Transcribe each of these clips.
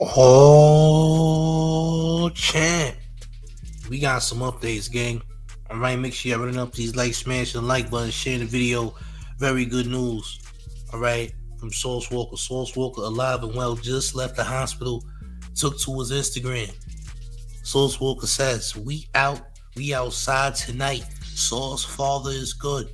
Oh, champ. We got some updates, gang. Alright, make sure you're running up these likes, smash the like button, sharing the video. Very good news. Alright, from Source Walker. Source Walker, alive and well, just left the hospital, took to his Instagram. Source Walker says, we outside tonight. Source father is good.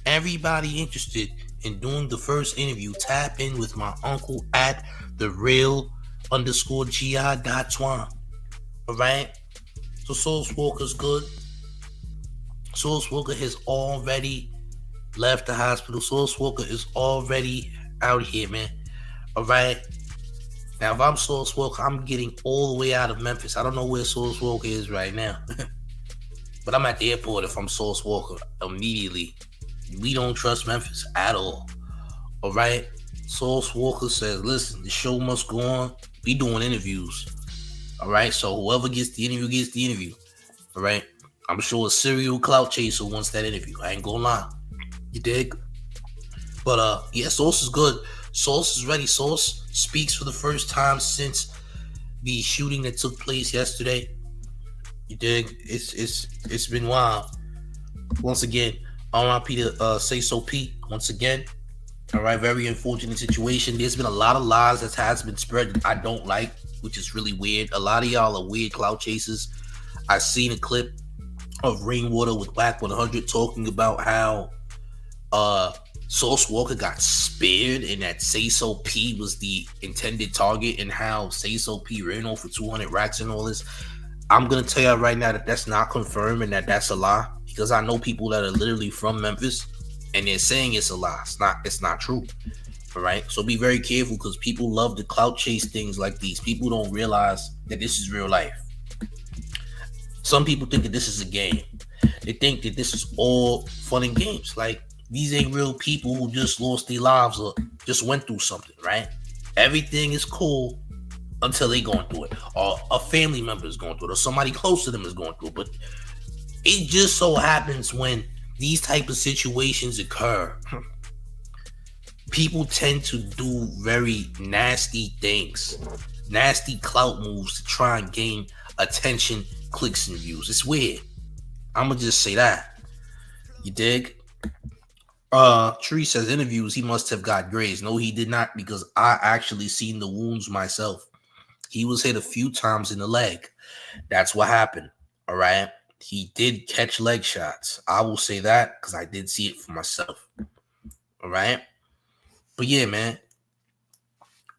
Everybody interested in doing the first interview, tap in with my uncle at the real underscore gi.twan. Alright? So Source Walker's good. Source Walker has already left the hospital. Source Walker is already out here, man. Alright? Now, if I'm Source Walker, I'm getting all the way out of Memphis. I don't know where Source Walker is right now. But I'm at the airport if I'm Source Walker immediately. We don't trust Memphis at all. Alright? Source Walker says, listen, the show must go on. We doing interviews. Alright? So whoever gets the interview gets the interview. Alright? I'm sure a serial clout chaser wants that interview. I ain't gonna lie. You dig? But yeah, Source is good. Source is ready. Source speaks for the first time since the shooting that took place yesterday. You dig? It's been wild. Once again, R.I.P. to Say So Pete. Once again, all right, very unfortunate situation. There's been a lot of lies that has been spread that I don't like, which is really weird. A lot of y'all are weird clout chasers. I seen a clip of Rainwater with Whack 100 talking about how Source Walker got spared and that Say So P was the intended target and how Say So P ran off for 200 racks and all this. I'm gonna tell y'all right now that that's not confirmed and that that's a lie, because I know people that are literally from Memphis and they're saying it's a lie. It's not true. All right, so be very careful, because people love to clout chase things like these. People don't realize that this is real life. Some people think that this is a game. They think that this is all fun and games. Like, these ain't real people who just lost their lives or just went through something, right? Everything is cool until they going through it, or a family member is going through it, or somebody close to them is going through it. But it just so happens when these type of situations occur, people tend to do very nasty things, nasty clout moves to try and gain attention, clicks, and views. It's weird. I'm gonna just say that. You dig? Tree says interviews, he must have got grades. No, he did not, because I actually seen the wounds myself. He was hit a few times in the leg. That's what happened. All right. He did catch leg shots. I will say that because I did see it for myself. All right. But yeah, man.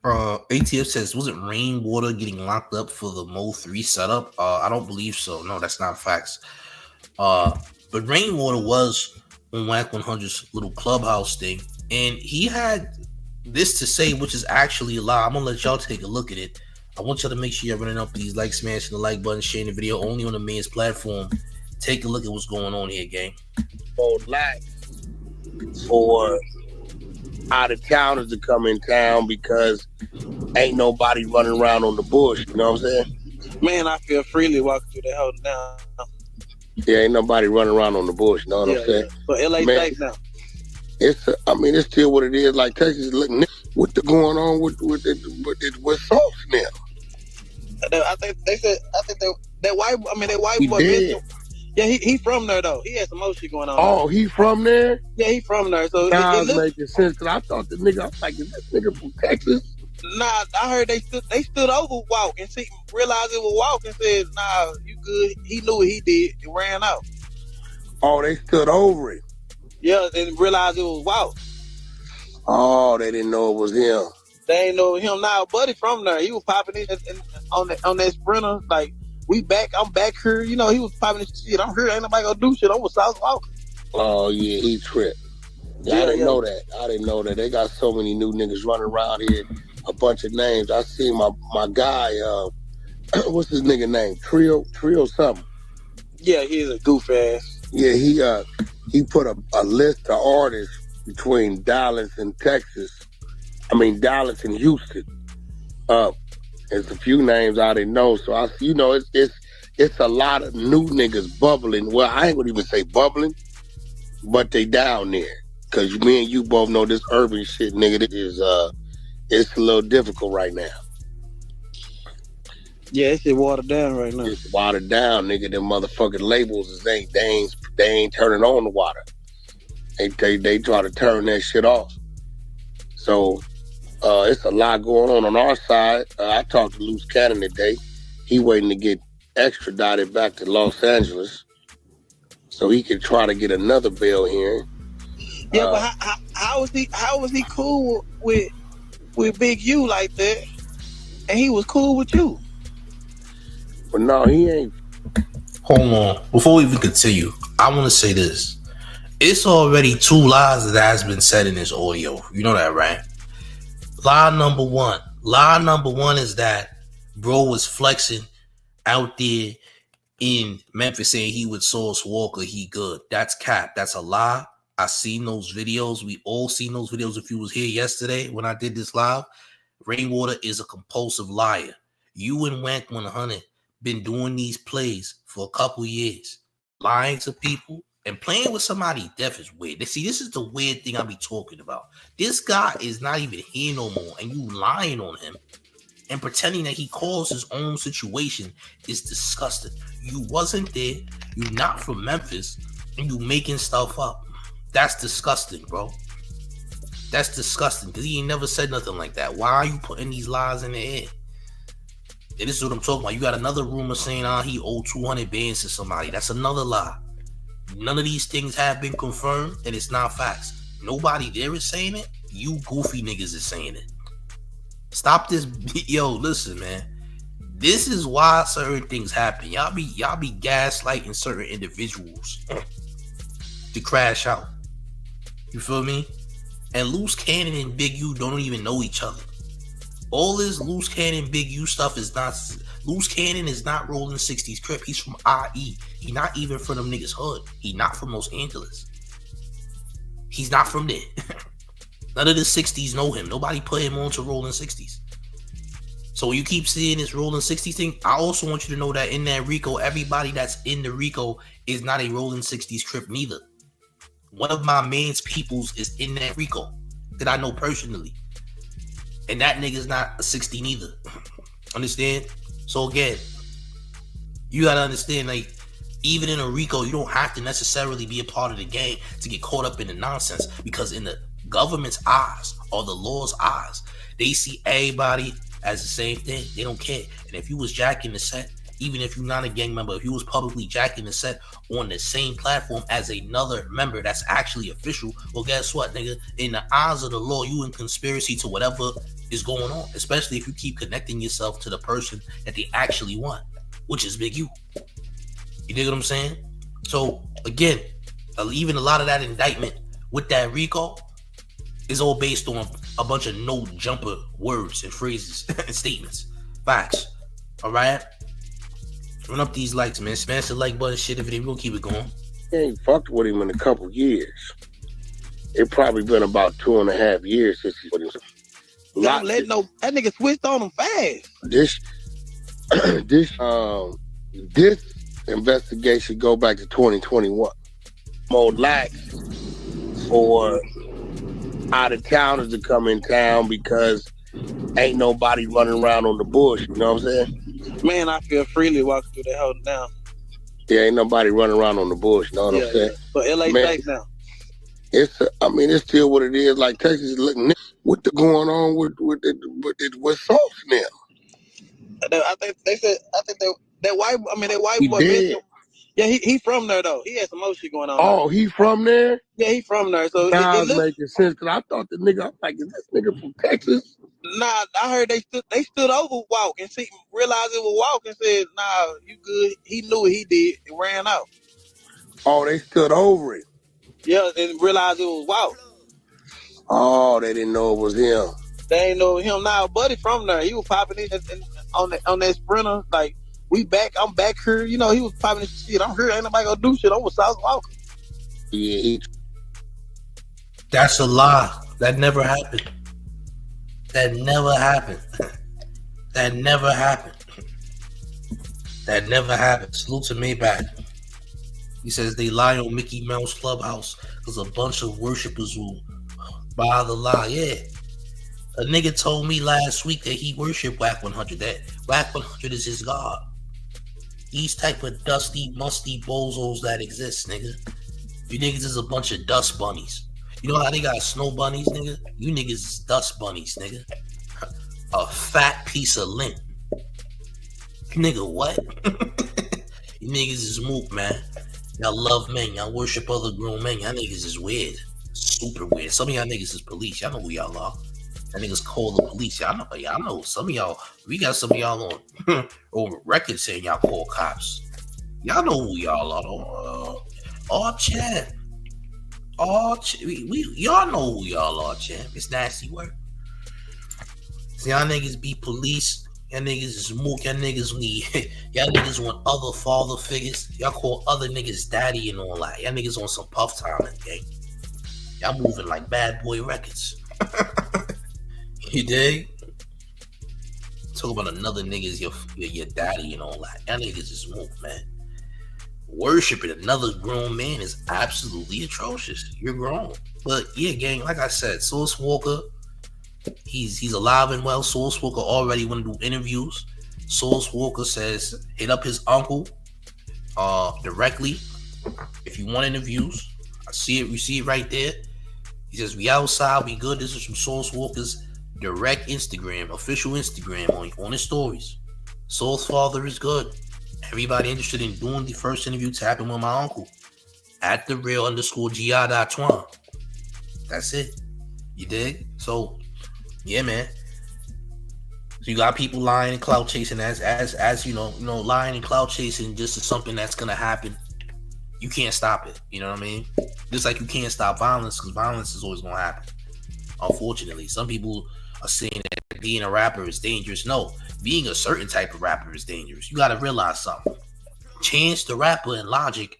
ATF says, wasn't Rainwater getting locked up for the Mo 3 setup? I don't believe so. No, that's not facts. But Rainwater was on Whack 100's little clubhouse thing, and he had this to say, which is actually a lie. I'm gonna let y'all take a look at it. I want y'all to make sure you're running up these likes, smashing the like button, sharing the video only on the man's platform. Take a look at what's going on here, gang. For out of towners to come in town because ain't nobody running around on the bush. You know what I'm saying? Man, I feel freely walking through that whole now. Yeah, ain't nobody running around on the bush. You know what I'm saying? But LA safe now. It's still what it is. Like Texas, what's going on with Sauce now? I think that white boy. Dead. Yeah, he from there though. He had some more shit going on. Oh, he from there? Yeah, he from there. So now it's making sense, because I thought the nigga, I was like, is this nigga from Texas? Nah, I heard they stood over Walk and realized it was Walk and said, nah, you good. He knew what he did and ran out. Oh, they stood over it. Yeah, and realized it was Walk. Oh, they didn't know it was him. They ain't know him now. Buddy from there, he was popping it on that Sprinter. Like, we back, I'm back here. You know, he was popping this shit. I'm here, ain't nobody gonna do shit. I'm with South Walker. Oh yeah, he tripped. Yeah, I didn't know that. I didn't know that. They got so many new niggas running around here. A bunch of names. I see my guy. What's his nigga name? Trio something. Yeah, he's a goof ass. Yeah, he put a list of artists between Dallas and Texas. I mean Dallas and Houston. There's a few names I didn't know. So it's a lot of new niggas bubbling. Well, I ain't gonna even say bubbling, but they down there. Cause me and you both know this urban shit, nigga. It's a little difficult right now. Yeah, that shit watered down right now. It's watered down, nigga. Them motherfucking labels they ain't turning on the water. They try to turn that shit off. So it's a lot going on our side. I talked to Loose Cannon today. He waiting to get extradited back to Los Angeles so he can try to get another bail hearing. Yeah, but how was he cool with Big U like that, and he was cool with you? But no, he ain't. Hold on. Before we even continue, I want to say this. It's already 2 lies that has been said in this audio. You know that, right? Lie number one is that bro was flexing out there in Memphis saying he would source Walka, he good. That's cap. That's a lie. I seen those videos. We all seen those videos. If you was here yesterday when I did this live, Rainwater is a compulsive liar. You and Wank 100 been doing these plays for a couple years, lying to people and playing with somebody deaf is weird. See, this is the weird thing I be talking about. This guy is not even here no more, and you lying on him and pretending that he caused his own situation is disgusting. You wasn't there. You're not from Memphis, and you making stuff up. That's disgusting, bro. That's disgusting because he ain't never said nothing like that. Why are you putting these lies in the air? And this is what I'm talking about. You got another rumor saying he owed 200 bands to somebody. That's another lie. None of these things have been confirmed, and it's not facts. Nobody there is saying it. You goofy niggas is saying it. Stop this. Yo, listen, man. This is why certain things happen. Y'all be gaslighting certain individuals to crash out. You feel me? And Loose Cannon and Big U don't even know each other. All this Loose Cannon, Big U stuff is not. Loose Cannon is not rolling 60s Crip. He's from IE. He not even from them niggas hood. He not from Los Angeles. He's not from there. None of the 60s know him. Nobody put him on to rolling 60s. So you keep seeing this rolling 60s thing. I also want you to know that in that Rico, everybody that's in the Rico is not a rolling 60s Crip neither. One of my man's peoples is in that Rico that I know personally. And that nigga's not a 60 neither. Understand? So again, you gotta understand, like, even in a Rico, you don't have to necessarily be a part of the game to get caught up in the nonsense, because in the government's eyes or the law's eyes, they see everybody as the same thing. They don't care. And if you was jacking the set, even if you're not a gang member, if you was publicly jacking the set on the same platform as another member that's actually official, well, guess what, nigga? In the eyes of the law, you in conspiracy to whatever is going on, especially if you keep connecting yourself to the person that they actually want, which is Big U. You dig what I'm saying? So again, even a lot of that indictment with that Rico is all based on a bunch of no jumper words and phrases and statements. Facts. All right. Run up these likes, man. Smash the like button, shit. If it ain't, we'll keep it going. I ain't fucked with him in a couple years. It probably been about 2.5 years since he's with him. Don't let no that nigga switched on him fast. This investigation go back to 2021. More lax for out of towners to come in town because ain't nobody running around on the bush. You know what I'm saying? Man, I feel freely walking through that house now. Yeah, ain't nobody running around on the bush. You know what I'm saying? So LA safe now. It's still what it is. Like Texas is looking what the going on with Sauce now. I think that white boy. Dead. Yeah, he from there though. He had some more shit going on. Oh, he from there? Yeah, he from there. So now it's making sense, because I thought the nigga, I'm like, is this nigga from Texas? Nah, I heard they stood over Walk and realized it was Walk and said, nah, you good. He knew what he did and ran out. Oh, they stood over it. Yeah, and realized it was Walk. Oh, they didn't know it was him. They ain't know him now. Buddy from there. He was popping in on that Sprinter. Like, I'm back here. You know, he was popping this shit. I'm here. Ain't nobody gonna do shit. I'm with South Walker. Yeah, that's a lie. That never happened. That never happened. That never happened. That never happened. Salute to Maybach. He says they lie on Mickey Mouse Clubhouse because a bunch of worshipers will buy the lie. Yeah. A nigga told me last week that he worship Whack 100. That Whack 100 is his god. These type of dusty, musty bozos that exist, nigga. You niggas is a bunch of dust bunnies. You know how they got snow bunnies, nigga? You niggas is dust bunnies, nigga. A fat piece of lint. Nigga, what? You niggas is mook, man. Y'all love men. Y'all worship other grown men. Y'all niggas is weird. Super weird. Some of y'all niggas is police. Y'all know who y'all are. Y'all niggas call the police. Y'all know some of y'all. We got some of y'all on record saying y'all call cops. Y'all know who y'all are. All champ. Y'all know who y'all are, champ. It's nasty work. So y'all niggas be police. Y'all niggas is mook. Y'all niggas y'all niggas want other father figures. Y'all call other niggas daddy and all that. Y'all niggas on some puff time, gang. Y'all moving like Bad Boy Records. You dig? Talk about another nigga's your daddy and all that. Y'all niggas is mook, man. Worshiping another grown man is absolutely atrocious. You're grown. But yeah, gang, like I said, Source Walka, he's alive and well. Source Walka already want to do interviews. Source Walka says hit up his uncle directly if you want interviews. I see it, you see it right there. He says we outside, we good. This is from Source Walka's direct Instagram, official Instagram on his stories. Source father is good. Everybody interested in doing the first interview, tapping with my uncle at the real_gi.twan. That's it. You dig? So yeah, man. So you got people lying and clout chasing as you know, lying and clout chasing just is something that's gonna happen. You can't stop it. You know what I mean? Just like you can't stop violence, because violence is always gonna happen. Unfortunately, some people are saying that being a rapper is dangerous. No, being a certain type of rapper is dangerous. You gotta realize something. Chance the Rapper and Logic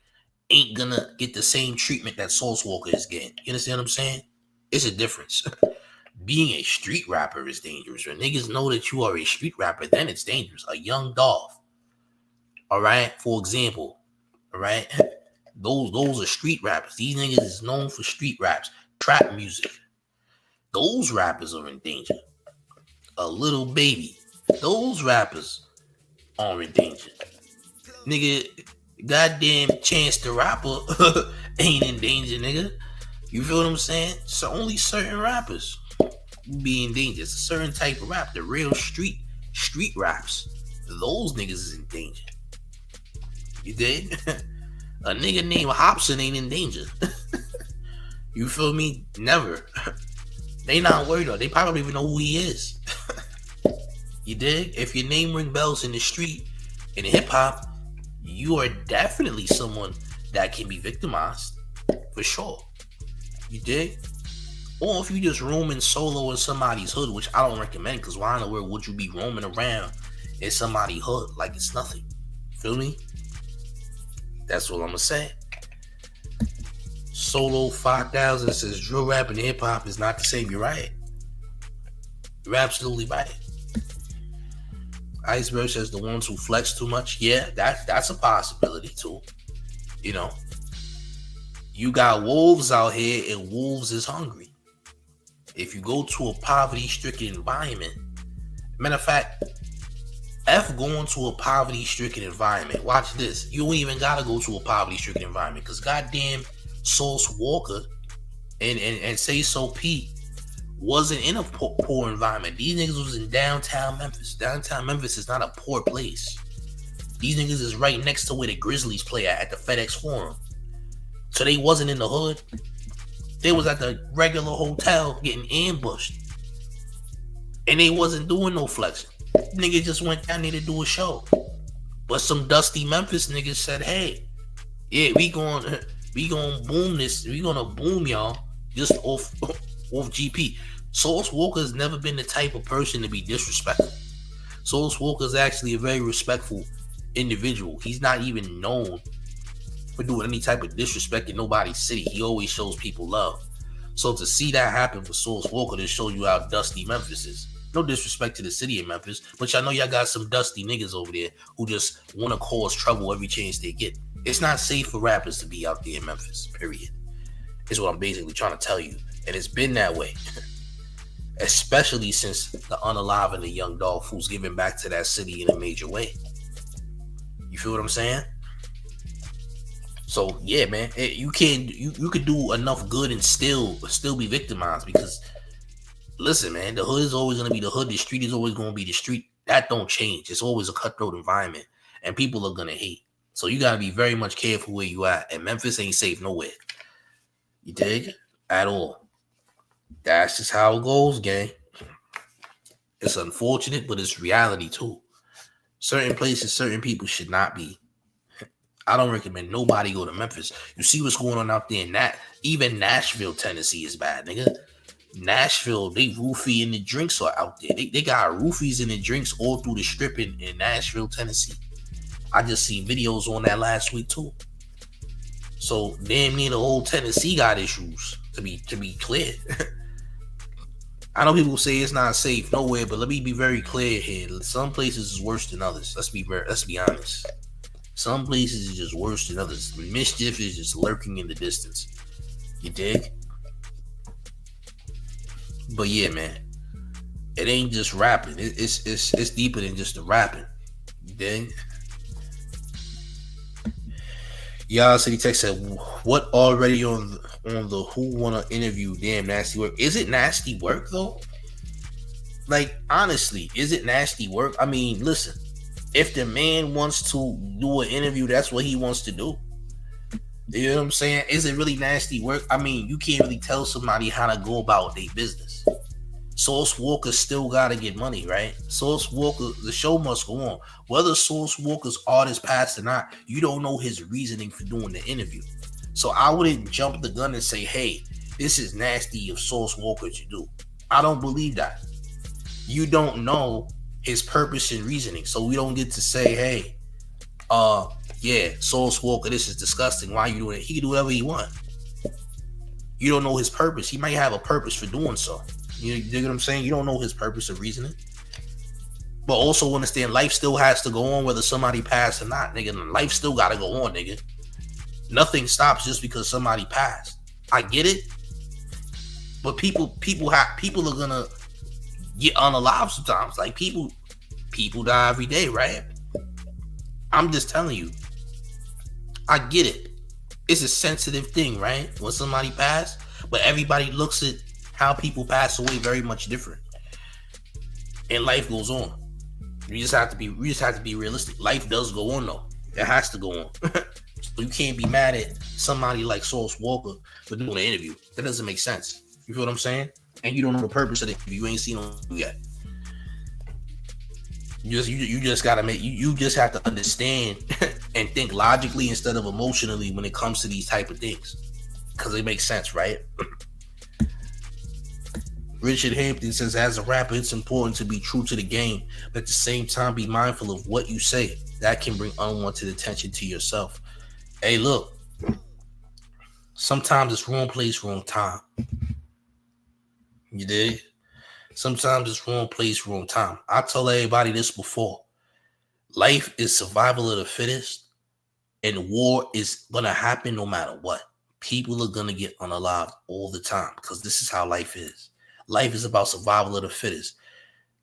ain't gonna get the same treatment that Source Walka is getting. You understand what I'm saying? It's a difference. Being a street rapper is dangerous. When niggas know that you are a street rapper, then it's dangerous. A young Dolph. All right, for example. All right, those are street rappers. These niggas is known for street raps, trap music. Those rappers are in danger. A Little Baby. Those rappers are in danger. Nigga, goddamn Chance the Rapper ain't in danger, nigga. You feel what I'm saying? So only certain rappers be in danger. It's a certain type of rap. The real street raps. Those niggas is in danger. You dig? A nigga named Hobson ain't in danger. You feel me? Never. They not worried though. They probably don't even know who he is. You dig? If your name ring bells in the street, in hip hop, you are definitely someone that can be victimized. For sure. You dig? Or if you just roaming solo in somebody's hood, which I don't recommend, because why in the world would you be roaming around in somebody's hood like it's nothing? Feel me? That's what I'm gonna say. Solo 5000 says drill rap and hip hop is not the same. You're right. You're absolutely right. Iceberg says the ones who flex too much. Yeah, that's a possibility too. You know, you got wolves out here, and wolves is hungry. If you go to a poverty-stricken environment, matter of fact, F going to a poverty-stricken environment. Watch this. You don't even gotta go to a poverty-stricken environment, because goddamn Source Walka and Say So Pete wasn't in a poor environment. These niggas was in downtown Memphis. Downtown Memphis is not a poor place. These niggas is right next to where the Grizzlies play at the FedEx Forum. So they wasn't in the hood. They was at the regular hotel getting ambushed. And they wasn't doing no flexing. Niggas just went down there to do a show. But some dusty Memphis niggas said, hey, yeah, we gonna boom this. We gonna boom y'all just off GP. Source Walka has never been the type of person to be disrespectful. Source Walka is actually a very respectful individual. He's not even known for doing any type of disrespect in nobody's city. He always shows people love. So to see that happen for Source Walka, to show you how dusty Memphis is. No disrespect to the city of Memphis, but y'all know y'all got some dusty niggas over there who just want to cause trouble every chance they get. It's not safe for rappers to be out there in Memphis, period. Is what I'm basically trying to tell you. And it's been that way. especially since the Unalive and the Young Dolph, who's giving back to that city in a major way. You feel what I'm saying? So yeah, man, you could do enough good and still be victimized, because listen, man, the hood is always gonna be the hood. The street is always gonna be the street. That don't change. It's always a cutthroat environment, and people are gonna hate. So you gotta be very much careful where you at. And Memphis ain't safe nowhere. You dig? At all. That's just how it goes, gang. It's unfortunate, but it's reality too. Certain places, certain people should not be. I don't recommend nobody go to Memphis. You see what's going on out there in that. Even Nashville, Tennessee is bad, nigga. Nashville, they roofie and the drinks are out there. They got roofies and the drinks all through the strip in Nashville, Tennessee. I just seen videos on that last week too. So damn near the whole Tennessee got issues, to be clear. I know people say it's not safe nowhere, but let me be very clear here. Some places is worse than others. Let's be honest. Some places is just worse than others. The mischief is just lurking in the distance. You dig? But yeah, man, it ain't just rapping. It's deeper than just the rapping. You dig? Y'all City Tech said, "What already on the Who Wanna Interview? Damn nasty work. Is it nasty work though? Like honestly, is it nasty work? I mean, listen, if the man wants to do an interview, that's what he wants to do. You know what I'm saying? Is it really nasty work? I mean, you can't really tell somebody how to go about their business. Sauce Walka still gotta get money, right? Sauce Walka, the show must go on. Whether Sauce Walka's artist passed or not, you don't know his reasoning for doing the interview. So I wouldn't jump the gun and say, hey, this is nasty of Sauce Walka to do. I don't believe that. You don't know his purpose and reasoning. So we don't get to say, hey, yeah, Sauce Walka, this is disgusting. Why are you doing it? He can do whatever he wants. You don't know his purpose. He might have a purpose for doing so. You dig what I'm saying? You don't know his purpose of reasoning. But also understand life still has to go on whether somebody passed or not, nigga. Life still gotta go on, nigga. Nothing stops just because somebody passed. I get it. But people are gonna get unalive sometimes. Like people die every day, right? I'm just telling you. I get it. It's a sensitive thing, right? When somebody passed, but everybody looks at how people pass away very much different. And life goes on. We just have to be realistic. Life does go on though. It has to go on. So you can't be mad at somebody like Sauce Walka for doing an interview. That doesn't make sense. You feel what I'm saying? And you don't know the purpose of it. You ain't seen them yet. You just gotta you just have to understand and think logically instead of emotionally when it comes to these type of things. Because it makes sense, right? Richard Hampton says, as a rapper, it's important to be true to the game, but at the same time, be mindful of what you say. That can bring unwanted attention to yourself. Hey, look, sometimes it's wrong place, wrong time. You dig? Sometimes it's wrong place, wrong time. I tell everybody this before. Life is survival of the fittest, and war is going to happen no matter what. People are going to get unalived all the time because this is how life is. Life is about survival of the fittest.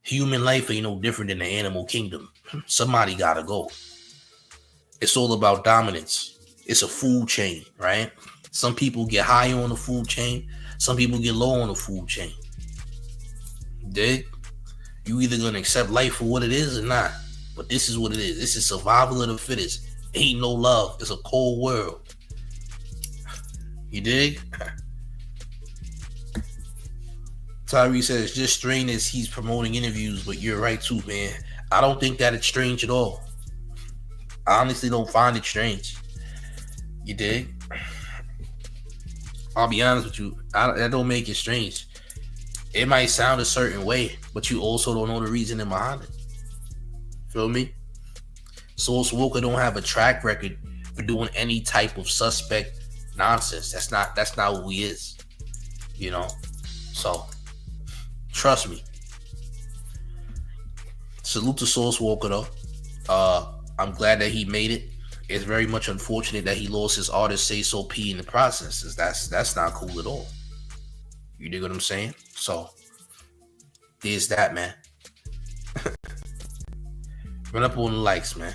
Human life ain't no different than the animal kingdom. Somebody gotta go. It's all about dominance. It's a food chain, right? Some people get high on the food chain. Some people get low on the food chain. Dig? You either gonna accept life for what it is or not. But this is what it is. This is survival of the fittest. Ain't no love. It's a cold world. You dig? Tyree says, it's just strange as he's promoting interviews, but you're right too, man. I don't think that it's strange at all. I honestly don't find it strange. You dig? I'll be honest with you. That don't make it strange. It might sound a certain way, but you also don't know the reasoning behind it. Feel me? Sauce Walka don't have a track record for doing any type of suspect nonsense. That's not who he is. You know? So trust me. Salute to Sauce Walka though. I'm glad that he made it. It's very much unfortunate that he lost his artist Say So P in the process. That's not cool at all. You dig what I'm saying? So There's that, man. Run up on the likes, man.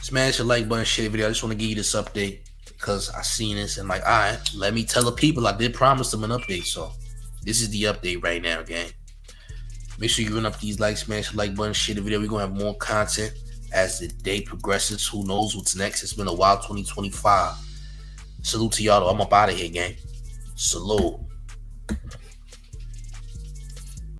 Smash the like button, share the video. I just want to give you this update because I seen this and like, all right, let me tell the people I did promise them an update. So this is the update right now, gang. Make sure you run up these likes, smash the like button, share the video. We're gonna have more content as the day progresses. Who knows what's next? It's been a while, 2025. Salute to y'all though. I'm up out of here, gang. Salute.